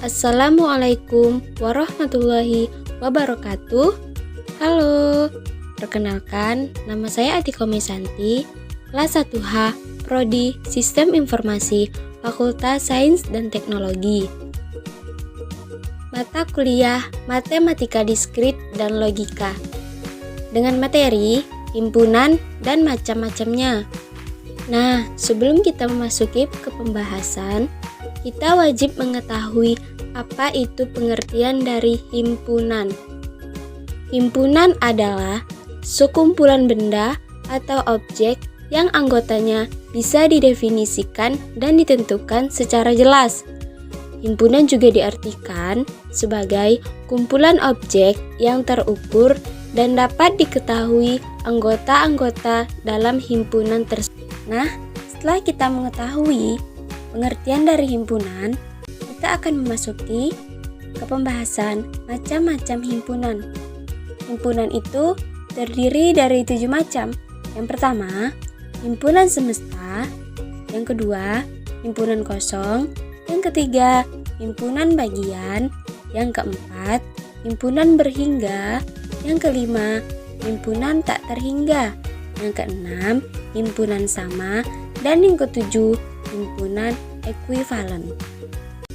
Assalamualaikum warahmatullahi wabarakatuh. Halo, perkenalkan nama saya Atika Mesanti, kelas 1H, Prodi Sistem Informasi, Fakultas Sains dan Teknologi. Mata kuliah Matematika Diskrit dan Logika dengan materi himpunan dan macam-macamnya. Nah, sebelum kita memasuki ke pembahasan, kita wajib mengetahui apa itu pengertian dari himpunan. Himpunan adalah sekumpulan benda atau objek yang anggotanya bisa didefinisikan dan ditentukan secara jelas. Himpunan juga diartikan sebagai kumpulan objek yang terukur dan dapat diketahui anggota-anggota dalam himpunan tersebut. Nah, setelah kita mengetahui pengertian dari himpunan, kita akan memasuki ke pembahasan macam-macam himpunan. Himpunan itu terdiri dari 7 macam. Yang pertama, himpunan semesta. Yang kedua, himpunan kosong. Yang ketiga, himpunan bagian. Yang keempat, himpunan berhingga. Yang kelima, himpunan tak terhingga. Yang keenam, himpunan sama. Dan yang ketujuh, himpunan ekuivalen.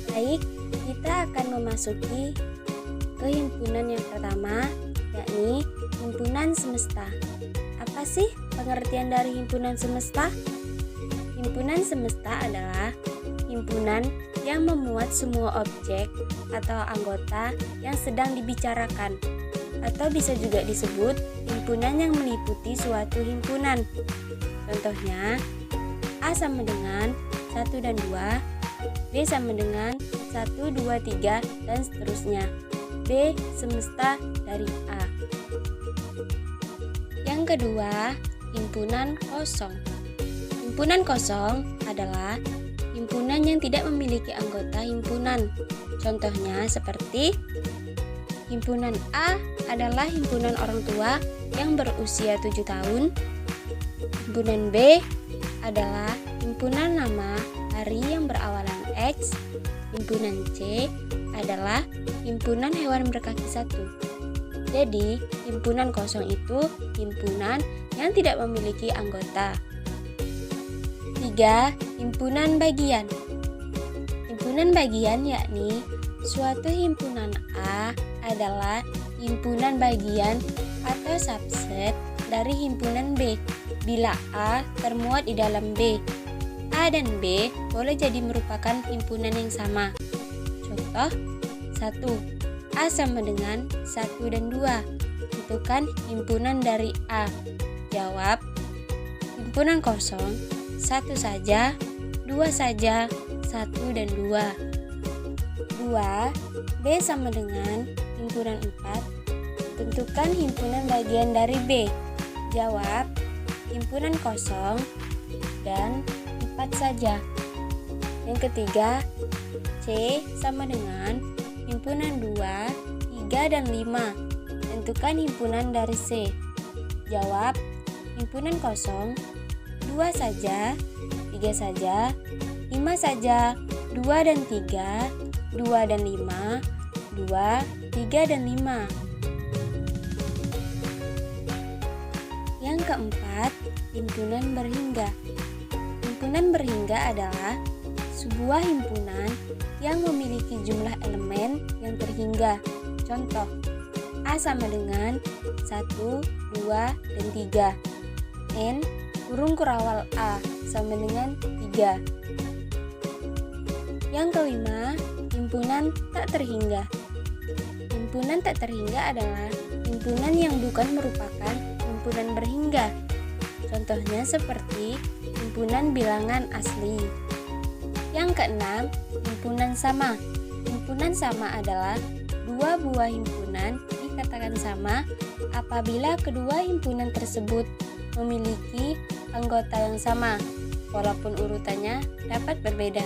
Baik, kita akan memasuki ke himpunan yang pertama, yakni himpunan semesta. Apa sih pengertian dari himpunan semesta? Himpunan semesta adalah himpunan yang memuat semua objek atau anggota yang sedang dibicarakan, atau bisa juga disebut himpunan yang meliputi suatu himpunan. Contohnya, A sama dengan 1 dan 2, B sama dengan 1, 2, 3, dan seterusnya. B semesta dari A. Yang kedua, himpunan kosong. Himpunan kosong adalah himpunan yang tidak memiliki anggota himpunan. Contohnya seperti himpunan A adalah himpunan orang tua yang berusia 7 tahun. Himpunan B adalah himpunan nama hari yang berawalan X. Himpunan C adalah himpunan hewan berkaki 1. Jadi, himpunan kosong itu himpunan yang tidak memiliki anggota. 3. Himpunan bagian. Himpunan bagian yakni suatu himpunan A adalah himpunan bagian atau subset dari himpunan B bila A termuat di dalam B. A dan B boleh jadi merupakan himpunan yang sama. Contoh 1. A sama dengan 1 dan 2. Itu kan himpunan dari A. Jawab, himpunan kosong 1 saja, 2 saja, 1 dan 2. 2. B sama dengan himpunan 4. Tentukan himpunan bagian dari B. Jawab, himpunan kosong dan 4 saja. Yang ketiga, C sama dengan himpunan 2, 3, dan 5. Tentukan himpunan dari C. Jawab, himpunan kosong 2 saja, 3 saja, 5 saja, 2 dan 3, 2 dan 5, 2, 3 dan 5. Yang keempat, himpunan berhingga. Himpunan berhingga adalah sebuah himpunan yang memiliki jumlah elemen yang terhingga. Contoh, A sama dengan 1, 2, dan 3. N kurung kurawal A sama dengan 3. Yang kelima, himpunan tak terhingga. Himpunan tak terhingga adalah himpunan yang bukan merupakan himpunan berhingga. Contohnya seperti himpunan bilangan asli. Yang keenam, himpunan sama. Himpunan sama adalah dua buah himpunan dikatakan sama apabila kedua himpunan tersebut memiliki anggota yang sama, walaupun urutannya dapat berbeda.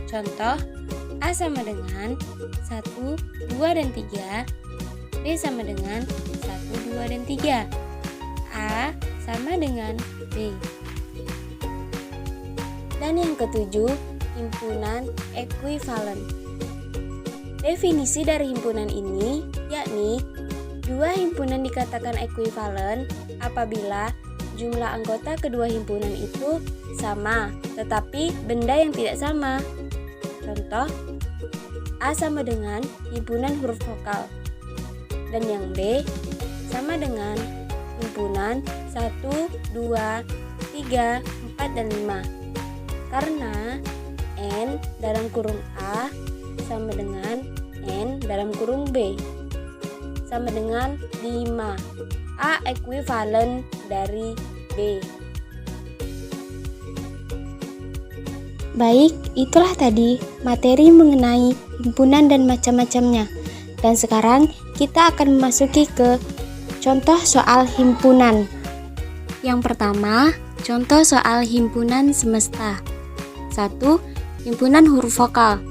Contoh, A sama dengan 1, 2, dan 3. B sama dengan 1, 2, dan 3. A sama dengan B. Dan yang ketujuh, himpunan ekuivalen. Definisi dari himpunan ini yakni dua himpunan dikatakan ekuivalen apabila jumlah anggota kedua himpunan itu sama, tetapi benda yang tidak sama. Contoh, A sama dengan himpunan huruf vokal, dan yang B sama dengan himpunan 1, 2, 3, 4, dan 5. Karena N dalam kurung A sama dengan N dalam kurung B sama dengan 5. A ekuivalen dari B. Baik, itulah tadi materi mengenai himpunan dan macam-macamnya. Dan sekarang kita akan memasuki ke contoh soal himpunan. Yang pertama, contoh soal himpunan semesta. 1. Himpunan huruf vokal.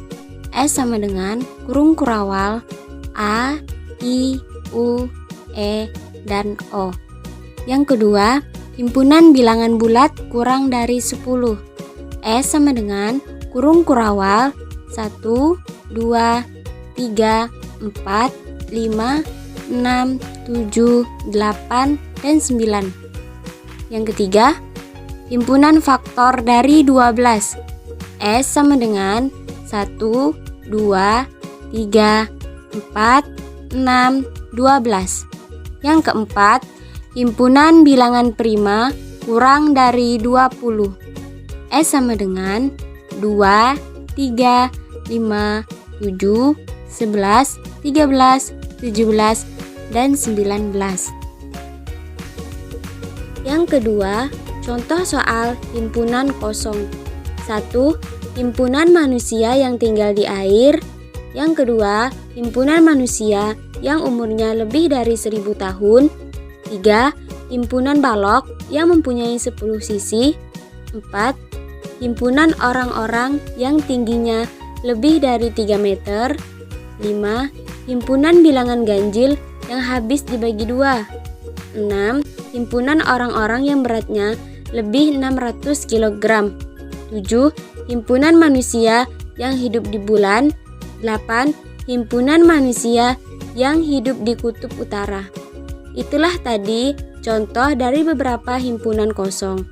S sama dengan kurung kurawal A, I, U, E, dan O. Yang kedua, himpunan bilangan bulat kurang dari 10. S sama dengan kurung kurawal 1, 2, 3, 4, 5, 6, 7, 8, dan 9. Yang ketiga, himpunan faktor dari 12. S sama dengan 1, 2, 3, 4, 6, 12. Yang keempat, himpunan bilangan prima kurang dari 20. S sama dengan 2, 3, 5, 7, 11, 13, 17, dan 19. Yang kedua, contoh soal himpunan kosong. 1. Himpunan manusia yang tinggal di air. Yang kedua, himpunan manusia yang umurnya lebih dari 1000 tahun. 3. Himpunan balok yang mempunyai 10 sisi. 4. Himpunan orang-orang yang tingginya lebih dari 3 meter. 5. Himpunan bilangan ganjil yang habis dibagi 2. 6. Himpunan orang-orang yang beratnya lebih 600 kg. 7. Himpunan manusia yang hidup di bulan. 8. Himpunan manusia yang hidup di kutub utara. Itulah tadi contoh dari beberapa himpunan kosong.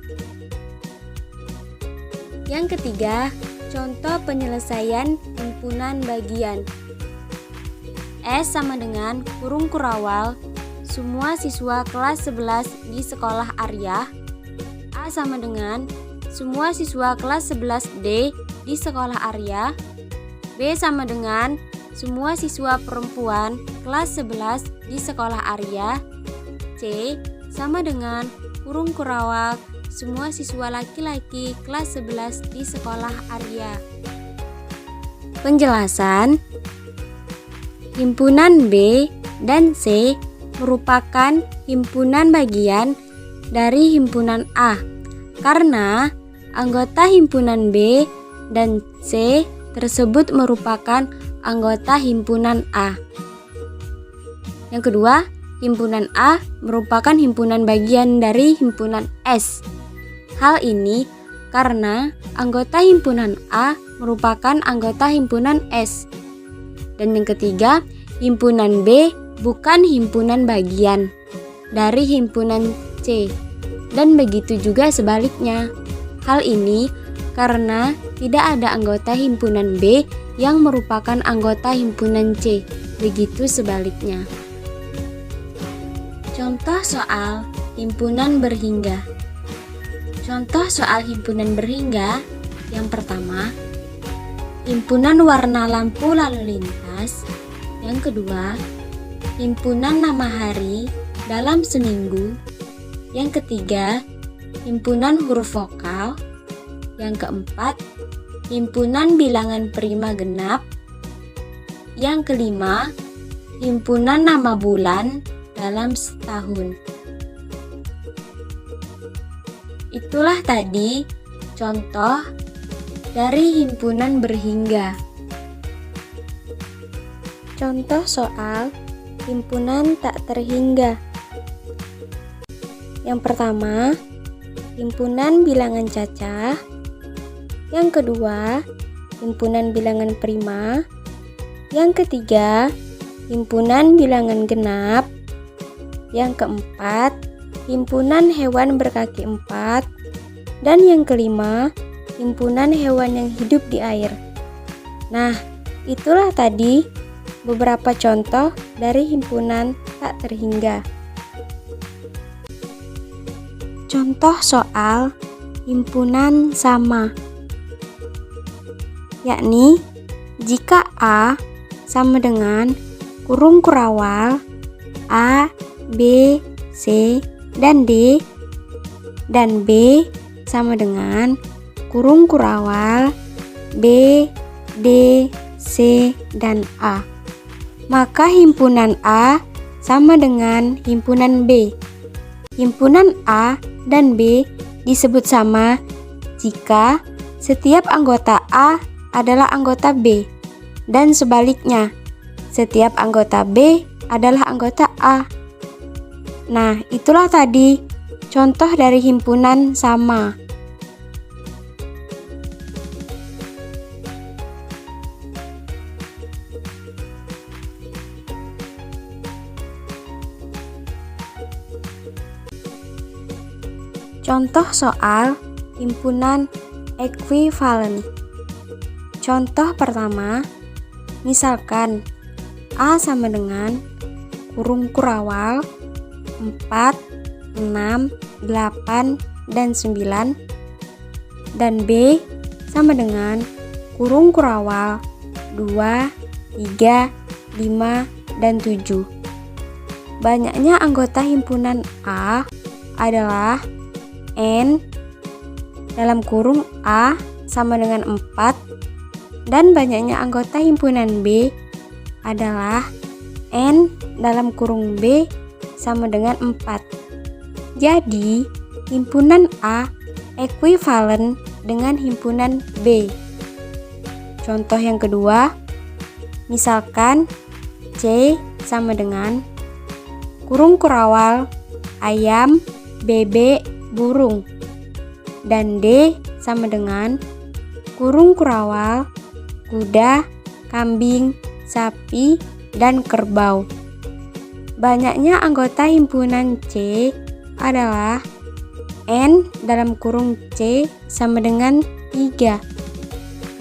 Yang ketiga, contoh penyelesaian himpunan bagian. S sama dengan kurung kurawal semua siswa kelas 11 di sekolah Arya. A sama dengan semua siswa kelas 11D di sekolah Arya. B sama dengan semua siswa perempuan kelas 11 di sekolah Arya. C sama dengan kurung kurawal semua siswa laki-laki kelas 11 di sekolah Arya. Penjelasan: himpunan B dan C merupakan himpunan bagian dari himpunan A karena anggota himpunan B dan C tersebut merupakan anggota himpunan A. Yang kedua, himpunan A merupakan himpunan bagian dari himpunan S. Hal ini karena anggota himpunan A merupakan anggota himpunan S. Dan yang ketiga, himpunan B bukan himpunan bagian dari himpunan C. Dan begitu juga sebaliknya. Hal ini karena tidak ada anggota himpunan B yang merupakan anggota himpunan C. Begitu sebaliknya. Contoh soal himpunan berhingga. Contoh soal himpunan berhingga. Yang pertama, himpunan warna lampu lalu lintas. Yang kedua, himpunan nama hari dalam seminggu. Yang ketiga, himpunan huruf vokal. Yang keempat, himpunan bilangan prima genap. Yang kelima, himpunan nama bulan dalam setahun. Itulah tadi contoh dari himpunan berhingga. Contoh soal himpunan tak terhingga. Yang pertama, himpunan bilangan cacah. Yang kedua, himpunan bilangan prima. Yang ketiga, himpunan bilangan genap. Yang keempat, himpunan hewan berkaki 4. Dan yang kelima, himpunan hewan yang hidup di air. Nah, itulah tadi beberapa contoh dari himpunan tak terhingga. Contoh soal himpunan sama, yakni jika A sama dengan kurung kurawal A, B, C, dan D, dan B sama dengan kurung kurawal B, D, C, dan A, maka himpunan A sama dengan himpunan B. Himpunan A dan B disebut sama jika setiap anggota A adalah anggota B, dan sebaliknya, setiap anggota B adalah anggota A. Nah, itulah tadi contoh dari himpunan sama. Contoh soal himpunan ekuivalen. Contoh pertama, misalkan A sama dengan kurung kurawal 4, 6, 8, dan 9, dan B sama dengan kurung kurawal 2, 3, 5, dan 7. Banyaknya anggota himpunan A adalah N dalam kurung A sama dengan 4, dan banyaknya anggota himpunan B adalah N dalam kurung B sama dengan 4. Jadi, himpunan A ekuivalen dengan himpunan B. Contoh yang kedua, misalkan C sama dengan kurung kurawal ayam, bebek, burung, dan D sama dengan kurung kurawal kuda, kambing, sapi, dan kerbau. Banyaknya anggota himpunan C adalah N dalam kurung C sama dengan 3,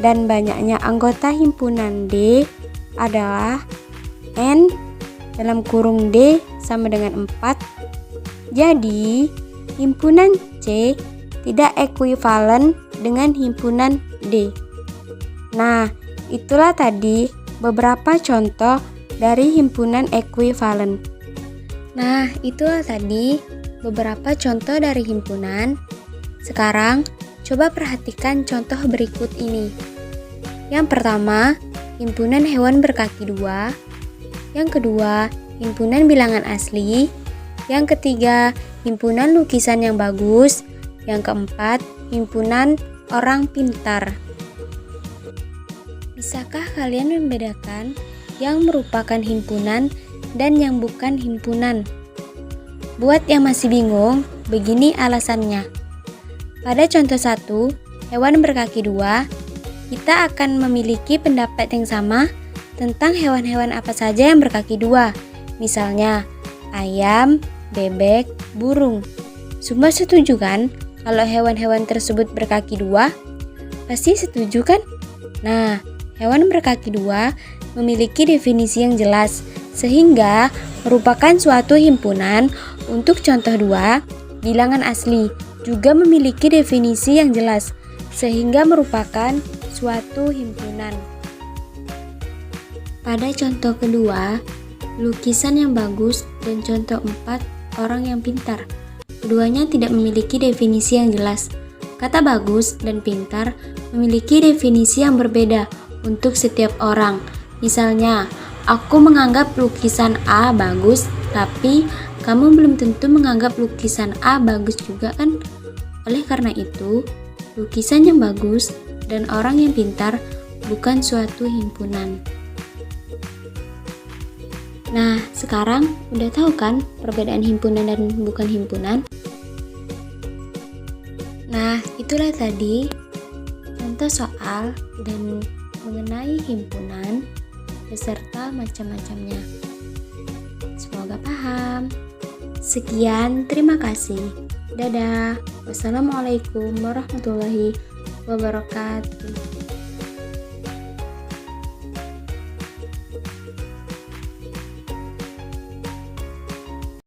dan banyaknya anggota himpunan D adalah N dalam kurung D sama dengan 4. Jadi, himpunan C tidak ekuivalen dengan himpunan D. Nah, itulah tadi beberapa contoh dari himpunan ekuivalen. Nah, itulah tadi beberapa contoh dari himpunan. Sekarang, coba perhatikan contoh berikut ini. Yang pertama, himpunan hewan berkaki 2. Yang kedua, himpunan bilangan asli. Yang ketiga, himpunan lukisan yang bagus. Yang keempat, himpunan orang pintar. Bisakah kalian membedakan yang merupakan himpunan dan yang bukan himpunan? Buat yang masih bingung, begini alasannya. Pada contoh 1, hewan berkaki 2, kita akan memiliki pendapat yang sama tentang hewan-hewan apa saja yang berkaki 2. Misalnya, ayam, bebek, burung. Semua setuju kan kalau hewan-hewan tersebut berkaki 2? Pasti setuju kan? Nah, hewan berkaki 2 memiliki definisi yang jelas, sehingga merupakan suatu himpunan. Untuk contoh 2, bilangan asli juga memiliki definisi yang jelas, sehingga merupakan suatu himpunan. Pada contoh kedua, lukisan yang bagus, dan contoh 4, orang yang pintar. Keduanya tidak memiliki definisi yang jelas. Kata bagus dan pintar memiliki definisi yang berbeda untuk setiap orang. Misalnya, aku menganggap lukisan A bagus, tapi kamu belum tentu menganggap lukisan A bagus juga kan? Oleh karena itu, lukisan yang bagus dan orang yang pintar bukan suatu himpunan. Nah, sekarang udah tahu kan perbedaan himpunan dan bukan himpunan? Nah, itulah tadi contoh soal dan mengenai himpunan beserta macam-macamnya. Semoga paham. Sekian, terima kasih. Dadah. Wassalamualaikum warahmatullahi wabarakatuh.